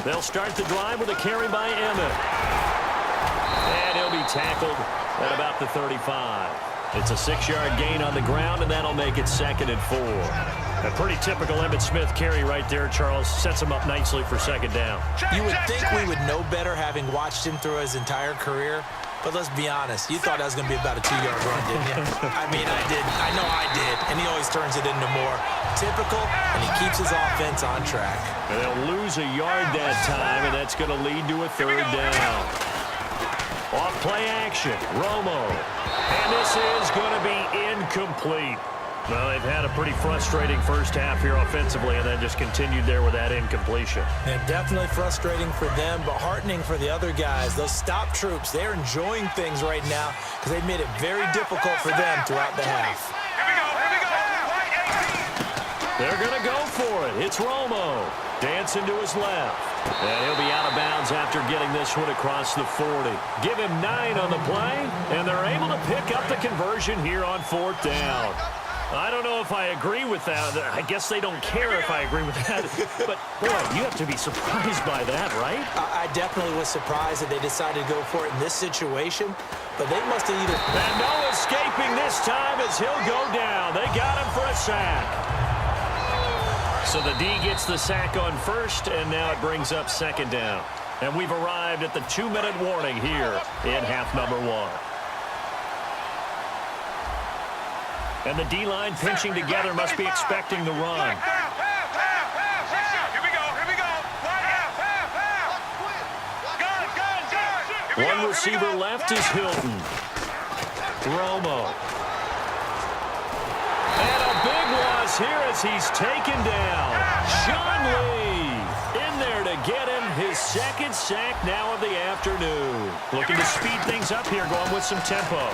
They'll start the drive with a carry by Emmett. And he'll be tackled at about the 35. It's a 6-yard gain on the ground, and that'll make it 2nd and 4. A pretty typical Emmitt Smith carry right there, Charles. Sets him up nicely for 2nd down. You would think we would know better having watched him through his entire career. But let's be honest, you thought that was going to be about a 2-yard run, didn't you? I mean, I did. I know I did. And he always turns it into more typical, and he keeps his offense on track. And they'll lose a yard that time, and that's going to lead to a 3rd down. Off play action, Romo. And this is going to be incomplete. Well, they've had a pretty frustrating first half here offensively, and then just continued there with that incompletion. And definitely frustrating for them, but heartening for the other guys. Those stop troops, they're enjoying things right now because they've made it very difficult for them throughout the half. They're going to go for it. It's Romo. Dancing to his left. And he'll be out of bounds after getting this one across the 40. Give him 9 on the play, and they're able to pick up the conversion here on 4th down. I don't know if I agree with that. I guess they don't care if I agree with that. But, boy, you have to be surprised by that, right? I definitely was surprised that they decided to go for it in this situation. But they must have either... And no escaping this time as he'll go down. They got him for a sack. So the D gets the sack on 1st, and now it brings up 2nd down. And we've arrived at the 2-minute warning here in half number 1. And the D-line pinching together must be expecting the run. One receiver left is Hilton. Romo. And a big loss here as he's taken down. Sean Lee in there to get him his 2nd sack now of the afternoon. Looking to speed things up here, going with some tempo.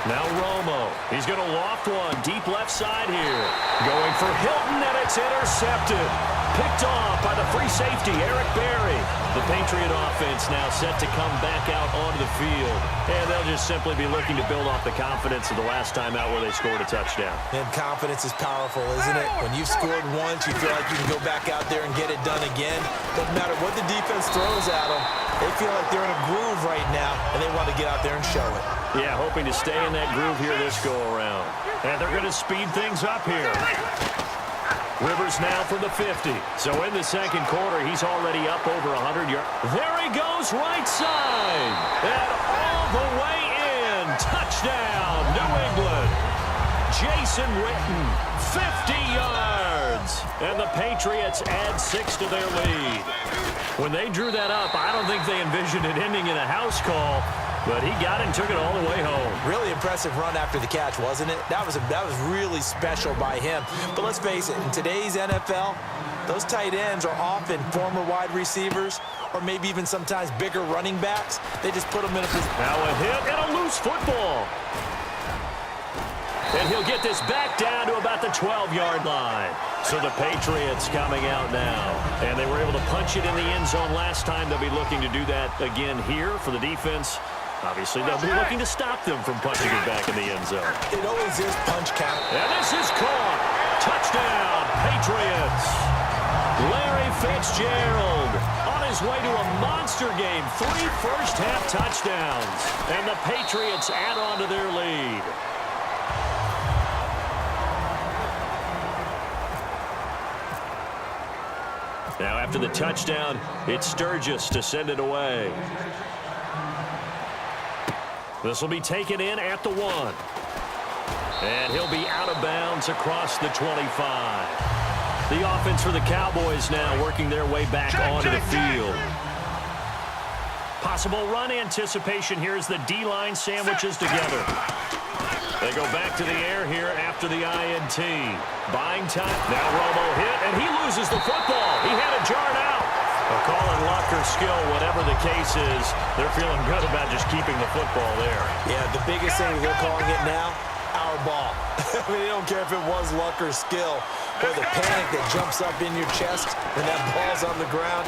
Now Romo. He's going to loft one deep left side here. Going for Hilton, and it's intercepted. Picked off by the free safety, Eric Berry. The Patriot offense now set to come back out onto the field. And they'll just simply be looking to build off the confidence of the last time out where they scored a touchdown. And confidence is powerful, isn't it? When you've scored once, you feel like you can go back out there and get it done again. Doesn't matter what the defense throws at them. They feel like they're in a groove right now, and they want to get out there and show it. Yeah, hoping to stay in that groove here this go-around. And they're going to speed things up here. Rivers now from the 50. So in the 2nd quarter, he's already up over 100 yards. There he goes, right side. And all the way in. Touchdown, New England. Jason Witten, 50 yards. And the Patriots add 6 to their lead. When they drew that up, I don't think they envisioned it ending in a house call. But he got it and took it all the way home. Really impressive run after the catch, wasn't it? That was really special by him. But let's face it, in today's NFL, those tight ends are often former wide receivers or maybe even sometimes bigger running backs. They just put them in a position. Now a hit and a loose football. And he'll get this back down to about the 12-yard line. So the Patriots coming out now. And they were able to punch it in the end zone last time. They'll be looking to do that again here for the defense. Obviously, they'll be looking to stop them from punching it back in the end zone. It always is punch count. And this is caught. Touchdown, Patriots. Larry Fitzgerald on his way to a monster game. 3 first-half touchdowns. And the Patriots add on to their lead. Now, after the touchdown, it's Sturgis to send it away. This will be taken in at the 1. And he'll be out of bounds across the 25. The offense for the Cowboys now working their way back onto the field. Possible run anticipation here as the D-line sandwiches together. They go back to the air here after the INT. Buying time. Now Romo hit, and he loses the football. He had it jarred out. A call in luck or skill, whatever the case is, they're feeling good about just keeping the football there. Yeah, the biggest thing they're calling it now, our ball. I mean, they don't care if it was luck or skill, or the panic that jumps up in your chest when that ball's on the ground,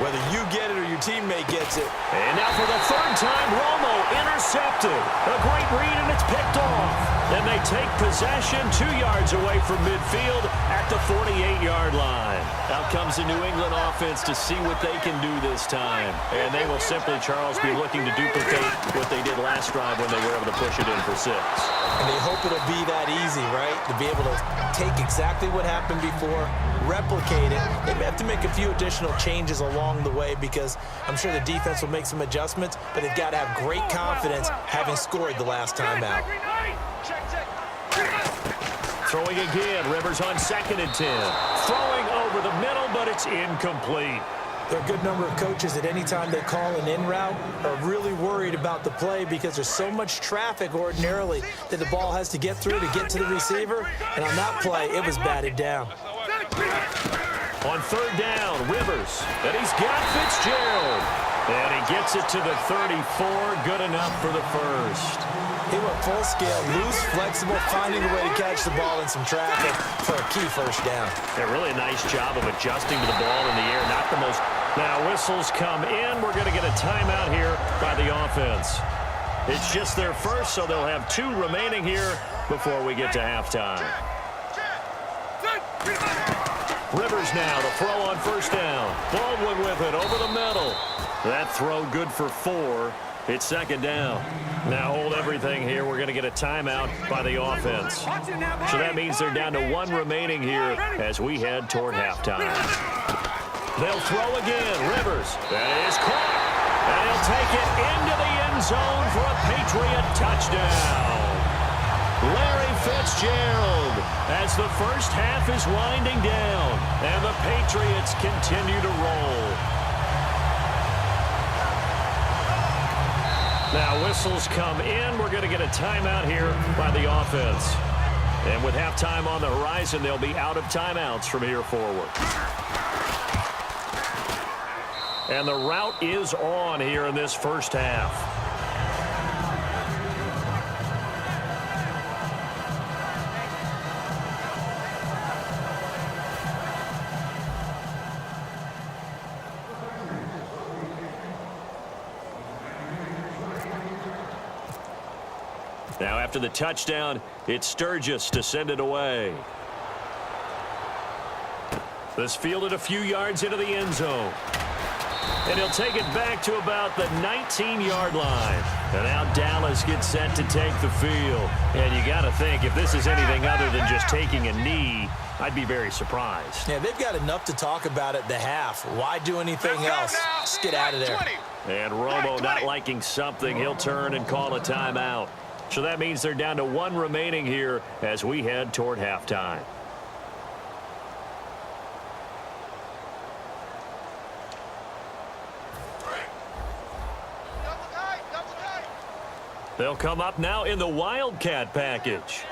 whether you get it or your teammate gets it. And now for the 3rd time, Romo intercepted. A great read, and it's picked off. And they take possession 2 yards away from midfield at the 48-yard line. Out comes the New England offense to see what they can do this time. And they will simply, Charles, be looking to duplicate what they did last drive when they were able to push it in for 6. And they hope it'll be that easy, right? To be able to take exactly what happened before, replicate it. They may have to make a few additional changes along the way because I'm sure the defense will make some adjustments, but they've got to have great confidence having scored the last time out. Throwing again, Rivers on 2nd and 10. Throwing over the middle, but it's incomplete. There are a good number of coaches at any time they call an in route are really worried about the play because there's so much traffic ordinarily that the ball has to get through to get to the receiver. And on that play, it was batted down. On 3rd down, Rivers. And he's got Fitzgerald. And he gets it to the 34. Good enough for the first. He went full scale, loose, flexible, finding a way to catch the ball in some traffic for a key first down. Yeah, really a nice job of adjusting to the ball in the air. Not the most. Now whistles come in. We're going to get a timeout here by the offense. It's just their first, so they'll have 2 remaining here before we get to halftime. Rivers now, the throw on 1st down. Baldwin with it over the middle. That throw good for 4. It's 2nd down. Now hold everything here. We're going to get a timeout by the offense. So that means they're down to 1 remaining here as we head toward halftime. They'll throw again. Rivers. That is caught. And he'll take it into the end zone for a Patriot touchdown. Larry Fitzgerald as the first half is winding down. And the Patriots continue to roll. Now whistles come in. We're going to get a timeout here by the offense. And with halftime on the horizon, they'll be out of timeouts from here forward. And the route is on here in this first half. Now after the touchdown, it's Sturgis to send it away. This fielded a few yards into the end zone. And he'll take it back to about the 19-yard line. And now Dallas gets set to take the field. And you got to think, if this is anything other than just taking a knee, I'd be very surprised. Yeah, they've got enough to talk about at the half. Why do anything else? Just get out of there. And Romo not liking something. He'll turn and call a timeout. So that means they're down to 1 remaining here as we head toward halftime. They'll come up now in the Wildcat package.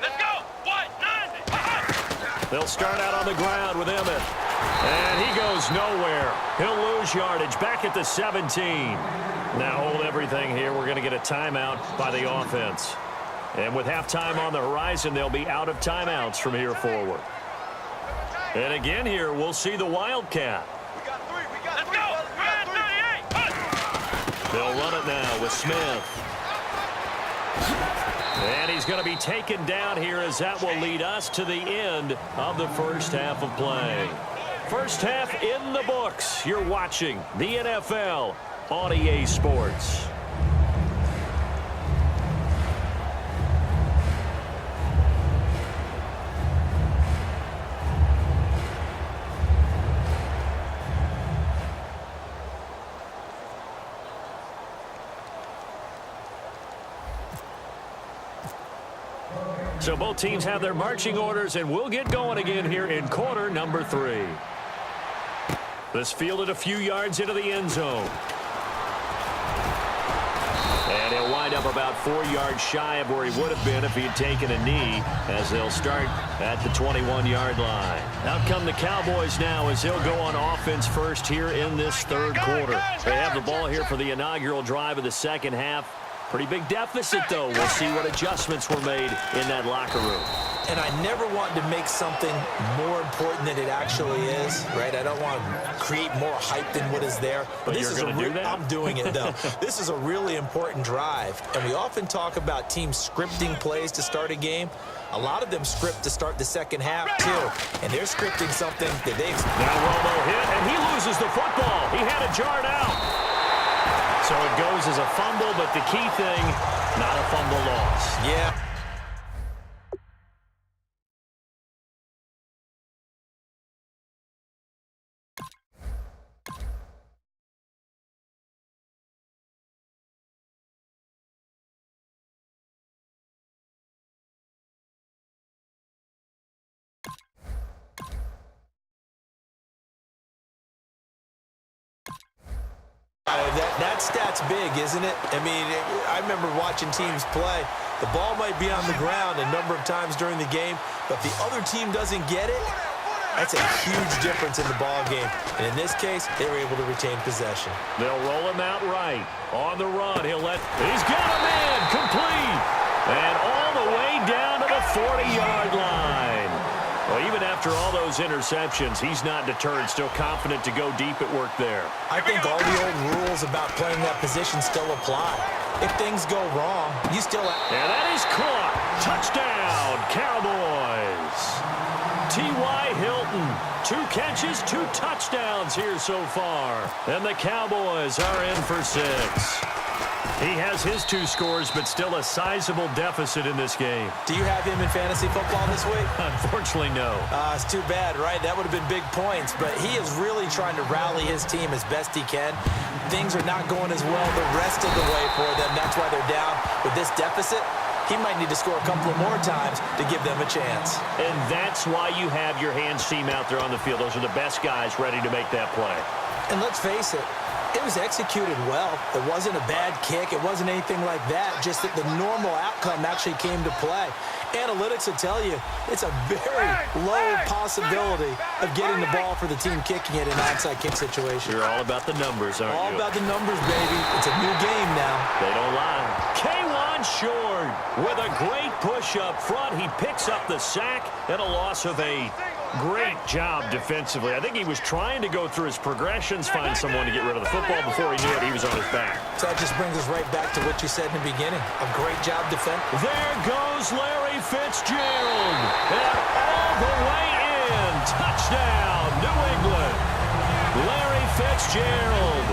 Let's go. They'll start out on the ground with Emmett. And he goes nowhere. He'll lose yardage back at the 17. Now hold everything here. We're going to get a timeout by the offense. And with halftime on the horizon, they'll be out of timeouts from here forward. And again here, we'll see the Wildcat. Let's go. They'll run it now with Smith. And he's going to be taken down here as that will lead us to the end of the first half of play. First half in the books. You're watching the NFL on EA Sports. So both teams have their marching orders, and we'll get going again here in quarter number 3. This fielded a few yards into the end zone. And he'll wind up about 4 yards shy of where he would have been if he had taken a knee, as they'll start at the 21-yard line. Out come the Cowboys now as they'll go on offense first here in this third quarter. They have the ball here for the inaugural drive of the second half. Pretty big deficit, though. We'll see what adjustments were made in that locker room. And I never want to make something more important than it actually is, right? I don't want to create more hype than what is there. But this you're is going to do that? I'm doing it, though. This is a really important drive. And we often talk about teams scripting plays to start a game. A lot of them script to start the second half, too. And they're scripting something that they expect. Now Romo hit, and he loses the football. He had it jarred out. So it goes as a fumble, but the key thing, not a fumble loss. Yeah. That stat's big, isn't it? I mean, I remember watching teams play. The ball might be on the ground a number of times during the game, but if the other team doesn't get it, that's a huge difference in the ball game. And in this case, they were able to retain possession. They'll roll him out right. On the run, he's got a man, complete. And all the way down to the 40-yard line. Well, even after all those interceptions, he's not deterred, still confident to go deep at work there. I think all the old rules about playing that position still apply. If things go wrong, you still have... And that is caught. Touchdown, Cowboys. T.Y. Hilton, 2 catches, 2 touchdowns here so far. And the Cowboys are in for 6. He has his 2 scores, but still a sizable deficit in this game. Do you have him in fantasy football this week? Unfortunately, no. It's too bad, right? That would have been big points, but he is really trying to rally his team as best he can. Things are not going as well the rest of the way for them. That's why they're down with this deficit. He might need to score a couple of more times to give them a chance. And that's why you have your hands team out there on the field. Those are the best guys ready to make that play. And let's face it, it was executed well. It wasn't a bad kick. It wasn't anything like that. Just that the normal outcome actually came to play. Analytics will tell you it's a very low possibility of getting the ball for the team kicking it in an onside kick situation. You're all about the numbers, aren't you? All about the numbers, baby. It's a new game now. They don't lie. K1 Short with a great push up front. He picks up the sack and a loss of 8. Great job defensively. I think he was trying to go through his progressions, find someone to get rid of the football. Before he knew it, he was on his back. So that just brings us right back to what you said in the beginning. A great job defending. There goes Larry Fitzgerald. And all the way in. Touchdown, New England. Larry Fitzgerald,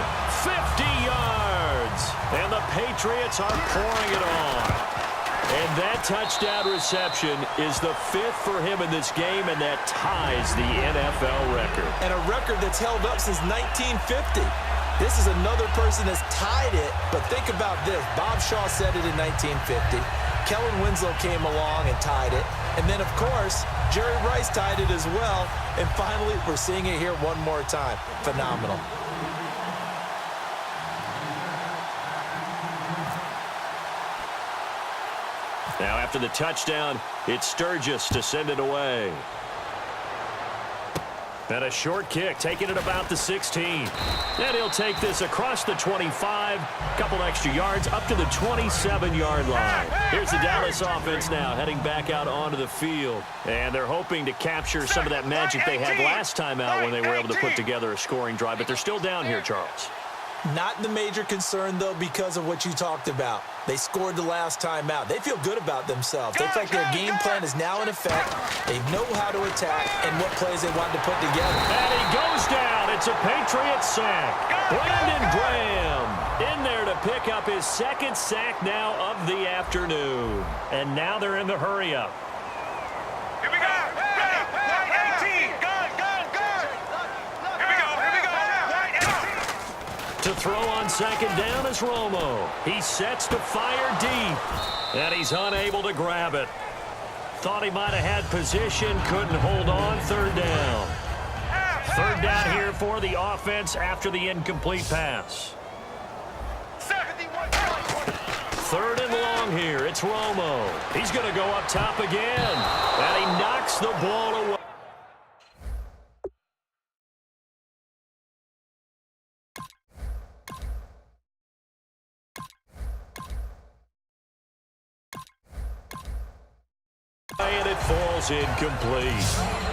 50 yards. And the Patriots are pouring it on. And that touchdown reception is the 5th for him in this game, and that ties the NFL record. And a record that's held up since 1950. This is another person that's tied it, but think about this. Bob Shaw said it in 1950. Kellen Winslow came along and tied it. And then, of course, Jerry Rice tied it as well. And finally, we're seeing it here one more time. Phenomenal. Now, after the touchdown, it's Sturgis to send it away. And a short kick, taking it about the 16. And he'll take this across the 25, couple extra yards, up to the 27-yard line. Here's the Dallas offense now, heading back out onto the field. And they're hoping to capture some of that magic they had last time out when they were able to put together a scoring drive. But they're still down here, Charles. Not the major concern, though, because of what you talked about. They scored the last time out. They feel good about themselves. They feel like their game plan is now in effect. They know how to attack and what plays they want to put together. And he goes down. It's a Patriot sack. Brandon Graham in there to pick up his 2nd sack now of the afternoon. And now they're in the hurry-up. Here we go. Ready. 18. Gun. Here we go. To throw on 2nd down is Romo. He sets to fire deep. And he's unable to grab it. Thought he might have had position. Couldn't hold on. 3rd down. 3rd down here for the offense after the incomplete pass. 3rd and long here. It's Romo. He's going to go up top again. And he knocks the ball away. And if Falls incomplete.